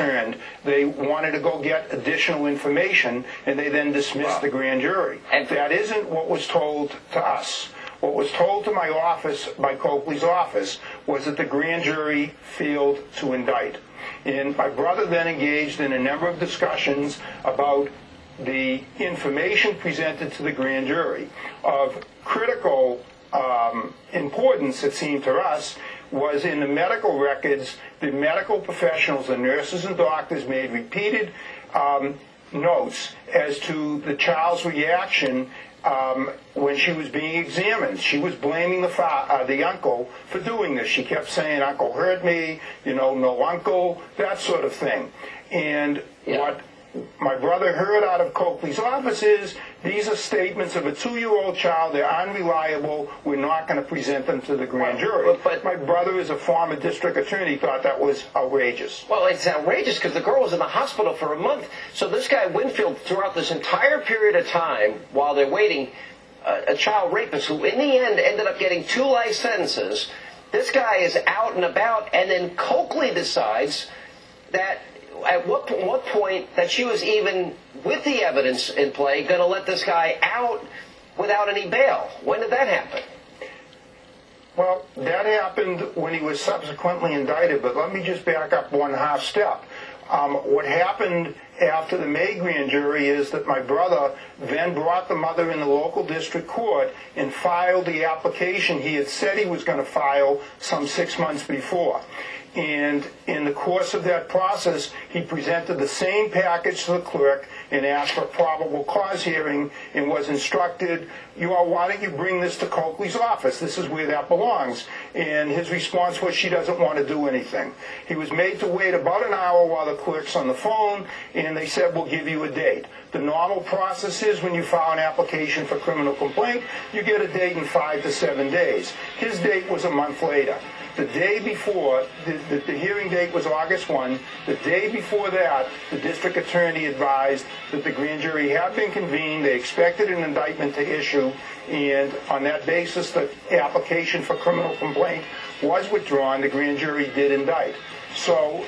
returned, they wanted to go get additional information, and they then dismissed the grand jury. And that isn't what was told to us. What was told to my office by Coakley's office was that the grand jury failed to indict. And my brother then engaged in a number of discussions about the information presented to the grand jury. Of critical importance, it seemed to us, was in the medical records. The medical professionals, the nurses and doctors, made repeated notes as to the child's reaction when she was being examined. She was blaming the uncle for doing this. She kept saying, "Uncle hurt me," no uncle, that sort of thing. And what my brother heard out of Coakley's office is, these are statements of a 2-year-old child. They're unreliable. We're not going to present them to the grand jury. But my brother, as a former district attorney, thought that was outrageous. Well, it's outrageous because the girl was in the hospital for a month. So this guy Winfield, throughout this entire period of time, while they're waiting, a child rapist who in the end ended up getting 2 life sentences, this guy is out and about, and then Coakley decides that at what point that she was, even with the evidence in play, going to let this guy out without any bail. When did that happen? Well, that happened when he was subsequently indicted, but let me just back up 1/2 step. What happened after the May grand jury is that my brother then brought the mother in the local district court and filed the application he had said he was going to file some 6 months before. And in the course of that process, he presented the same package to the clerk and asked for a probable cause hearing and was instructed, why don't you bring this to Coakley's office? This is where that belongs. And his response was, she doesn't want to do anything. He was made to wait about an hour while the clerk's on the phone, and they said, we'll give you a date. The normal process is when you file an application for criminal complaint, you get a date in 5 to 7 days. His date was a month later. The day before, the hearing date was August 1. The day before that, the district attorney advised that the grand jury had been convened. They expected an indictment to issue, and on that basis, the application for criminal complaint was withdrawn. The grand jury did indict. So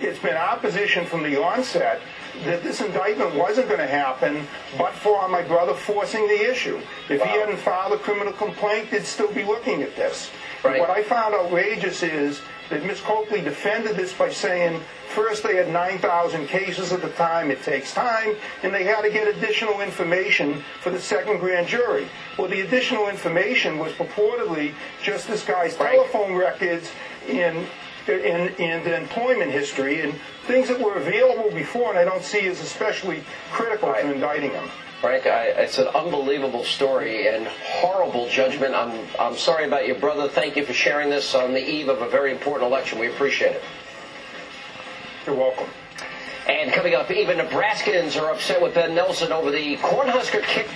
it's been our position from the onset that this indictment wasn't going to happen but for my brother forcing the issue. If he hadn't filed a criminal complaint, they'd still be looking at this. Right. What I found outrageous is that Ms. Coakley defended this by saying, first, they had 9,000 cases at the time, it takes time, and they had to get additional information for the second grand jury. Well, the additional information was purportedly just this guy's telephone records and employment history and things that were available before, and I don't see as especially critical to indicting him. Frank, it's an unbelievable story and horrible judgment. I'm sorry about your brother. Thank you for sharing this on the eve of a very important election. We appreciate it. You're welcome. And coming up, even Nebraskans are upset with Ben Nelson over the Cornhusker kick.